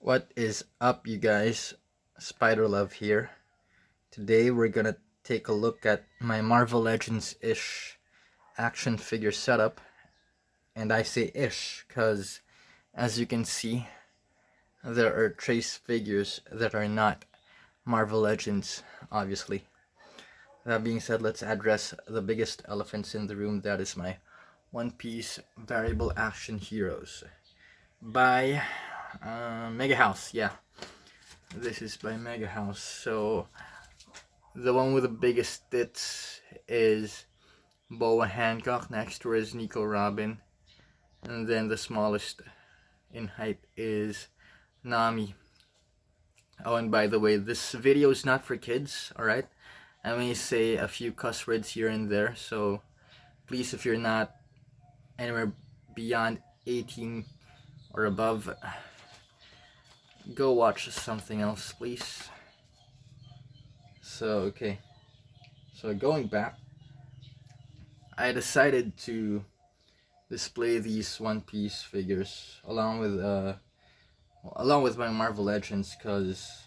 What is up, you guys? Spider Love here. Today we're gonna take a look at my Marvel Legends ish action figure setup. And I say ish because, as you can see, there are trace figures that are not Marvel Legends, obviously. That being said, let's address the biggest elephants in the room. That is my One Piece Variable Action Heroes by Mega House. Yeah, this is by Mega House. So the one with the biggest tits is Boa Hancock. Next to her is Nico Robin. And then the smallest in height is Nami. Oh, and by the way, this video is not for kids, alright? I may say a few cuss words here and there, so please, if you're not anywhere beyond 18 or above, go watch something else, please. So, okay. So, going back, I decided to display these One Piece figures along with my Marvel Legends because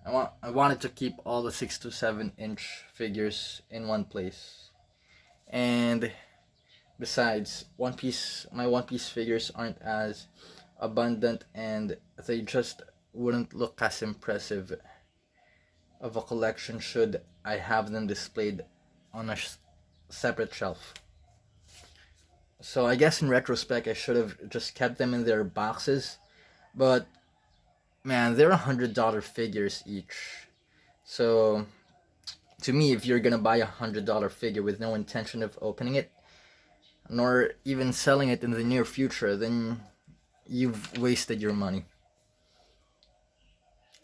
I wanted to keep all the 6 to 7 inch figures in one place. And besides, my One Piece figures aren't as abundant and they just wouldn't look as impressive of a collection should I have them displayed on a separate shelf. So I guess in retrospect I should have just kept them in their boxes, but man, they're $100 figures each. So to me, if you're gonna buy $100 figure with no intention of opening it, nor even selling it in the near future, then you've wasted your money.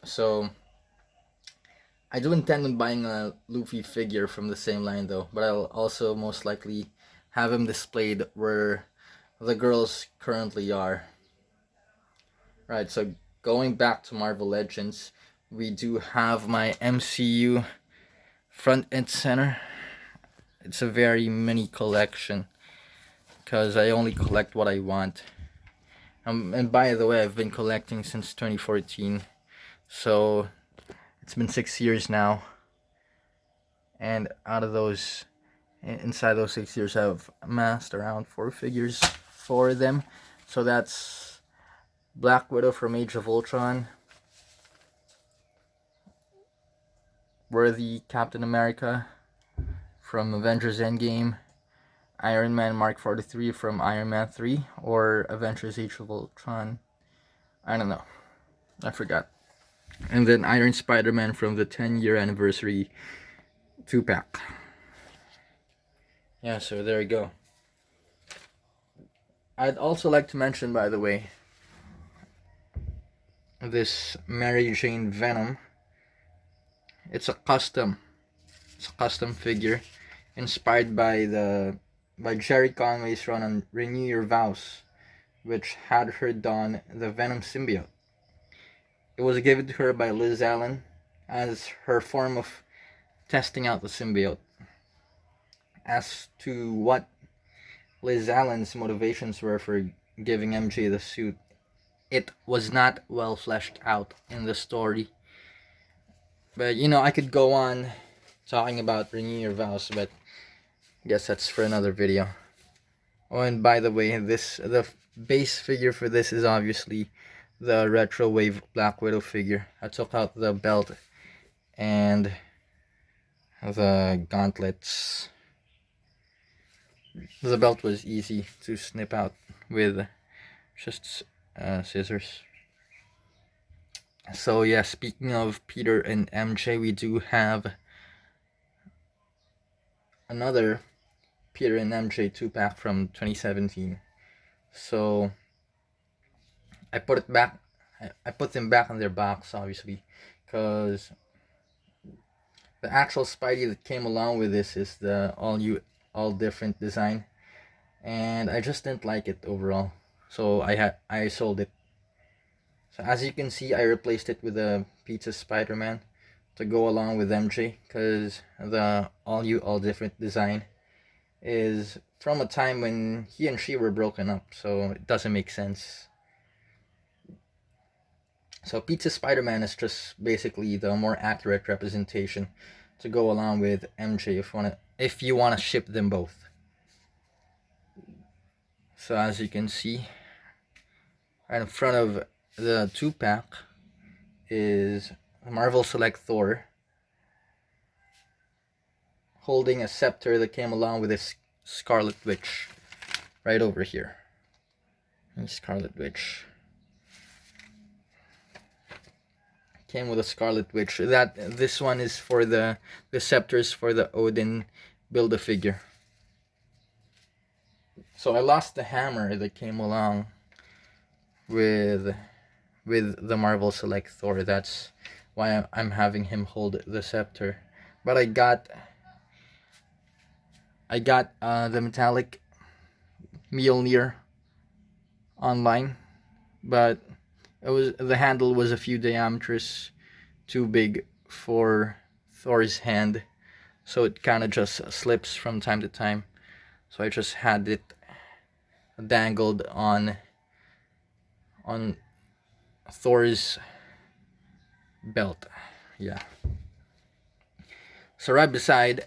So I do intend on buying a Luffy figure from the same line though, but I'll also most likely have him displayed where the girls currently are. Right, so going back to Marvel Legends, we do have my MCU front and center. It's a very mini collection because I only collect what I want. And by the way, I've been collecting since 2014, so it's been 6 years now. And out of those, inside those 6 years, I've amassed around 4 figures for them. So that's Black Widow from Age of Ultron, Worthy Captain America from Avengers Endgame, Iron Man Mark 43 from Iron Man 3, or Avengers Age of Ultron. I don't know. I forgot. And then Iron Spider-Man from the 10-year anniversary 2-pack. Yeah, so there you go. I'd also like to mention, by the way, this Mary Jane Venom. It's a custom figure inspired by Jerry Conway's run on Renew Your Vows, which had her don the Venom symbiote. It was given to her by Liz Allen as her form of testing out the symbiote. As to what Liz Allen's motivations were for giving MJ the suit, it was not well fleshed out in the story. But I could go on talking about Renew Your Vows, but I guess that's for another video. Oh, and by the way, the base figure for this is obviously the Retro Wave Black Widow figure. I took out the belt and the gauntlets. The belt was easy to snip out with just scissors. So yeah, speaking of Peter and MJ, we do have another Peter and MJ 2-pack from 2017. So I put them back in their box, obviously, because the actual Spidey that came along with this is the all different design, and I just didn't like it overall. So I sold it. So as you can see, I replaced it with a Pizza Spider-Man to go along with MJ, because the all different design is from a time when he and she were broken up, so it doesn't make sense. So Pizza Spider-Man is just basically the more accurate representation to go along with MJ if you wanna ship them both. So as you can see, right in front of the 2-pack is Marvel Select Thor holding a scepter that came along with his Scarlet Witch right over here. Scarlet Witch came with a Scarlet Witch. This one is for the scepters for the Odin Build-A-Figure. So I lost the hammer that came along with the Marvel Select Thor. That's why I'm having him hold the scepter. But I got the metallic Mjolnir online, but the handle was a few diameters too big for Thor's hand, so it kind of just slips from time to time. So I just had it dangled on Thor's belt. Yeah. So right beside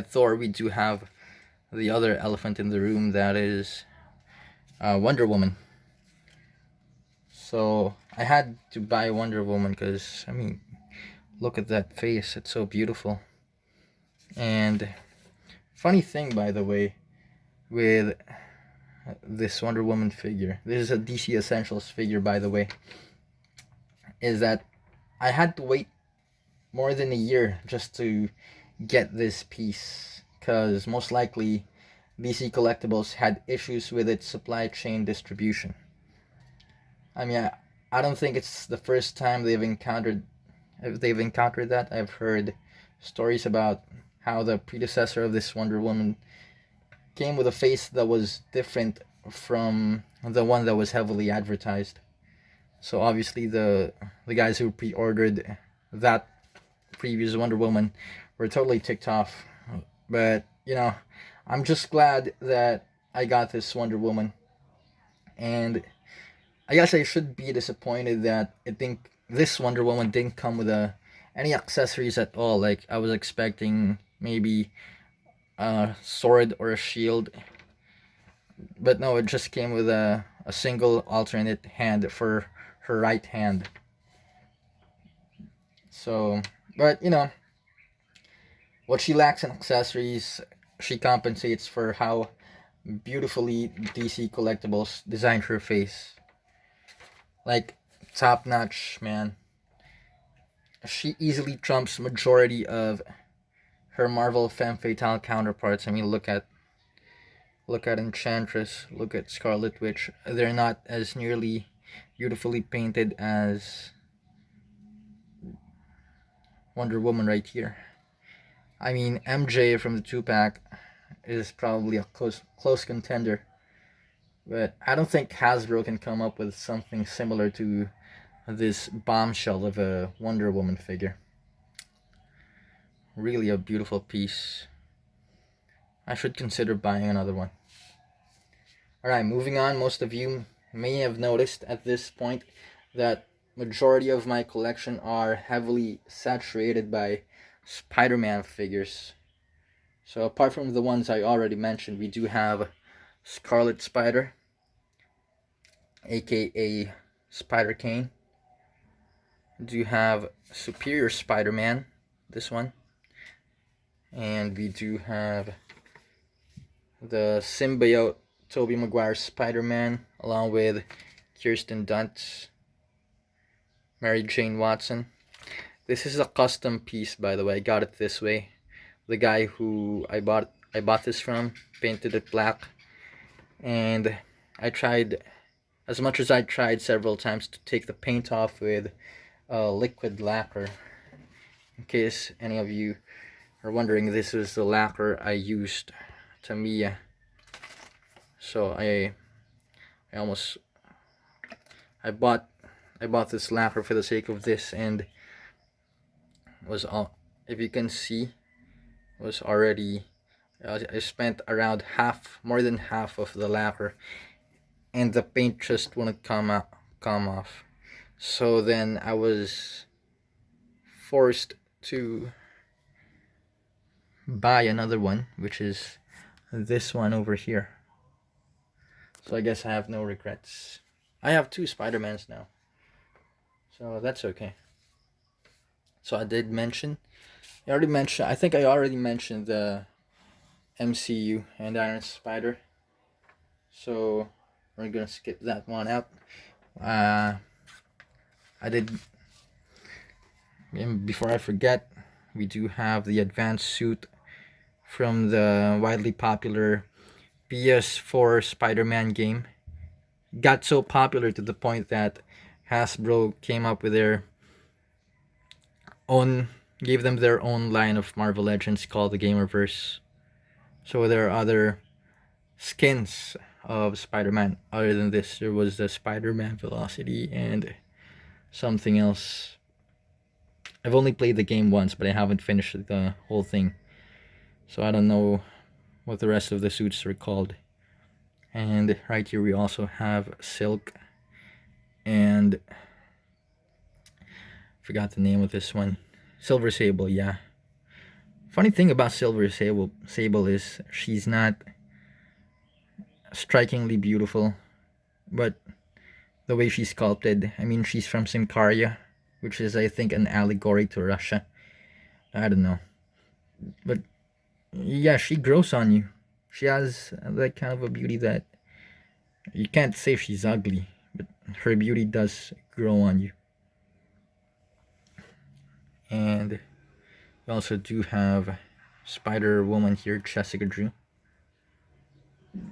Thor, we do have the other elephant in the room, that is Wonder Woman. So I had to buy Wonder Woman because, I mean, look at that face, it's so beautiful. And funny thing, by the way, with this Wonder Woman figure, this is a DC Essentials figure, by the way, is that I had to wait more than a year just to get this piece, because most likely DC Collectibles had issues with its supply chain distribution. I mean, I don't think it's the first time they've encountered that. I've heard stories about how the predecessor of this Wonder Woman came with a face that was different from the one that was heavily advertised. So obviously the guys who pre-ordered that previous Wonder Woman were totally ticked off. But, you know, I'm just glad that I got this Wonder Woman. And I guess I should be disappointed that this Wonder Woman didn't come with any accessories at all. Like, I was expecting maybe a sword or a shield, but no, it just came with a single alternate hand for her right hand. So, but you know, what she lacks in accessories, she compensates for how beautifully DC Collectibles designed her face. Like, top notch, man. She easily trumps majority of her Marvel Femme Fatale counterparts. I mean, look at Enchantress, look at Scarlet Witch. They're not as nearly beautifully painted as Wonder Woman right here. I mean, MJ from the 2-pack is probably a close contender, but I don't think Hasbro can come up with something similar to this bombshell of a Wonder Woman figure. Really a beautiful piece. I should consider buying another one. Alright, moving on. Most of you may have noticed at this point that majority of my collection are heavily saturated by Spider-Man figures. So apart from the ones I already mentioned, we do have Scarlet Spider, aka Spider-Cane. We do have Superior Spider-Man, this one. And we do have the symbiote Tobey Maguire Spider-Man, along with Kirsten Dunst, Mary Jane Watson. This is a custom piece, by the way. I got it this way. The guy who I bought this from painted it black, and I tried, as much as I tried several times, to take the paint off with liquid lacquer. In case any of you are wondering, this is the lacquer I used, Tamiya. So I bought this lacquer for the sake of this, and was all, if you can see, was already I spent around more than half of the lacquer, and the paint just wouldn't come off. So then I was forced to buy another one, which is this one over here. So I guess I have no regrets. I have 2 Spider-Mans now, so that's okay. So I did mention, I think I already mentioned the MCU and Iron Spider. So we're gonna skip that one out. I did, and before I forget, we do have the advanced suit from the widely popular PS4 Spider-Man game. Got so popular to the point that Hasbro came up with their own, gave them their own line of Marvel Legends called the Gamerverse. So there are other skins of Spider-Man other than this. There was the Spider-Man Velocity and something else. I've only played the game once, but I haven't finished the whole thing, so I don't know what the rest of the suits are called. And right here we also have Silk, and forgot the name of this one, Silver Sable. Yeah, funny thing about Silver Sable is she's not strikingly beautiful, but the way she's sculpted, I mean, she's from Symkaria, which is, I think, an allegory to Russia. I don't know, but yeah, she grows on you. She has that kind of a beauty that you can't say she's ugly, but her beauty does grow on you. And we also do have Spider-Woman here, Jessica Drew.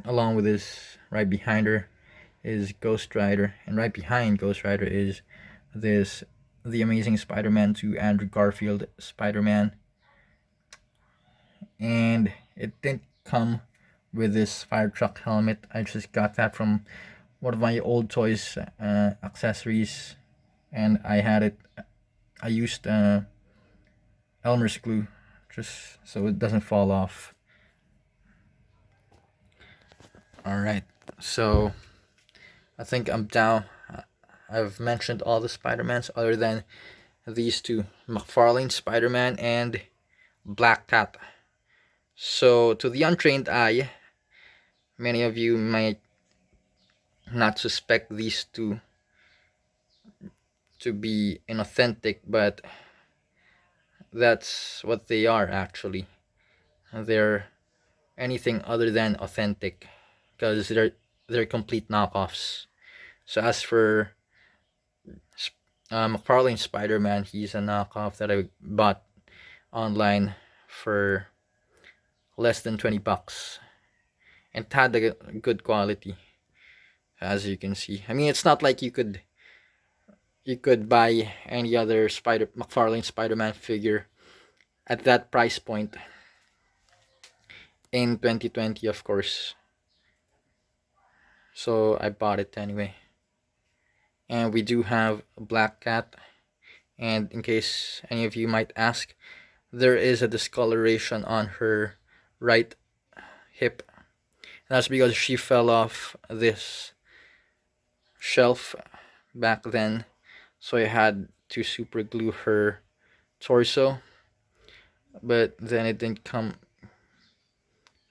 Along with this, right behind her is Ghost Rider, and right behind Ghost Rider is this The Amazing Spider-Man 2 Andrew Garfield Spider-Man. And it didn't come with this fire truck helmet. I just got that from one of my old toys accessories, and I had it. I used Elmer's glue just so it doesn't fall off. Alright, so I think I'm down. I've mentioned all the Spider-Mans other than these 2, McFarlane Spider-Man and Black Cat. So to the untrained eye, many of you might not suspect these 2 to be inauthentic, but that's what they are actually. They're anything other than authentic because they're complete knockoffs. So as for McFarlane Spider-Man, he's a knockoff that I bought online for less than $20, and it had a good quality, as you can see. I mean, it's not like you could buy any other McFarlane Spider-Man figure at that price point in 2020, of course. So I bought it anyway. And we do have Black Cat, and in case any of you might ask, there is a discoloration on her right hip. That's because she fell off this shelf back then, so I had to super glue her torso, but then it didn't come.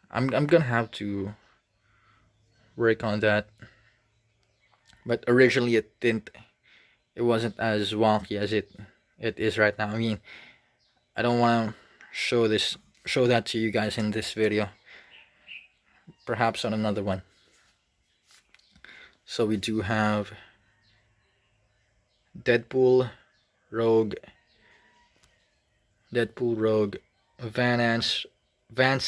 I'm gonna have to work on that, but originally it wasn't as wonky as it is right now. I mean, I don't want to show that to you guys in this video, perhaps on another one. So we do have Deadpool, Rogue, Vance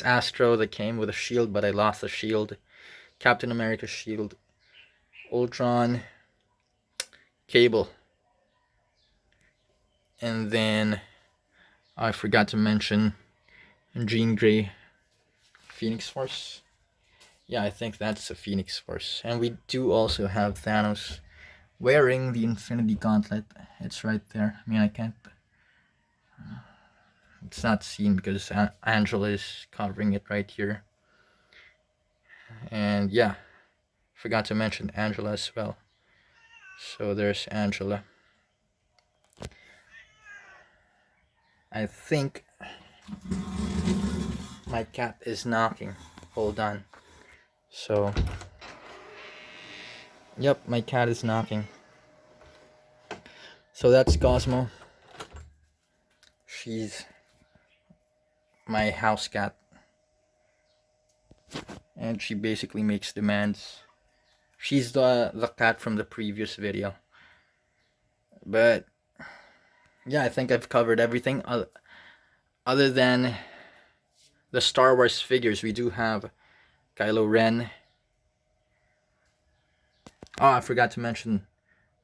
Astro that came with a shield, but I lost the shield, Captain America's shield, Ultron, Cable, and then I forgot to mention Jean Grey, Phoenix Force. Yeah, I think that's the Phoenix Force. And we do also have Thanos wearing the Infinity Gauntlet. It's right there. I mean, I can't... it's not seen because Angela is covering it right here. And yeah, forgot to mention Angela as well. So there's Angela. I think my cat is knocking. Hold on. So, yep, my cat is knocking. So that's Cosmo. She's my house cat. And she basically makes demands. She's the cat from the previous video. But yeah, I think I've covered everything. Other than the Star Wars figures, we do have Kylo Ren. Oh, I forgot to mention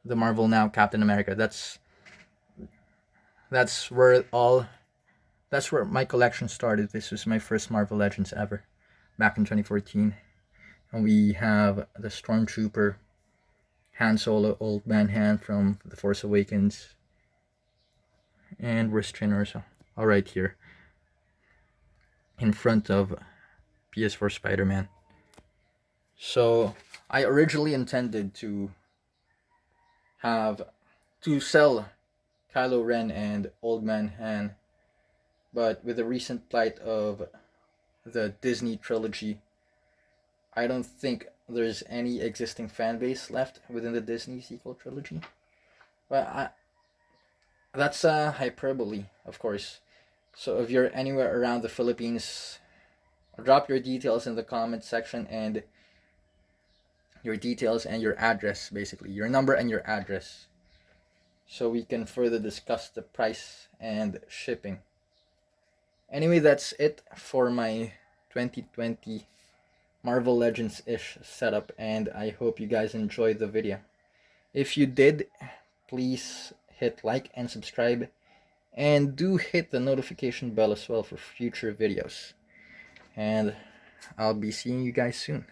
the Marvel Now Captain America. That's where my collection started. This was my first Marvel Legends ever, back in 2014. And we have the Stormtrooper, Han Solo, Old Man Han from The Force Awakens, and where's Trinh Urso? All right, here in front of PS4 Spider-Man. So I originally intended to sell Kylo Ren and Old Man Han, but with the recent plight of the Disney trilogy, I don't think there's any existing fan base left within the Disney sequel trilogy. But that's hyperbole, of course. So if you're anywhere around the Philippines, drop your details in the comment section, and your details and your address, basically your number and your address, so we can further discuss the price and shipping. Anyway, that's it for my 2020 Marvel Legends-ish setup, and I hope you guys enjoyed the video. If you did, please hit like and subscribe, and do hit the notification bell as well for future videos. And I'll be seeing you guys soon.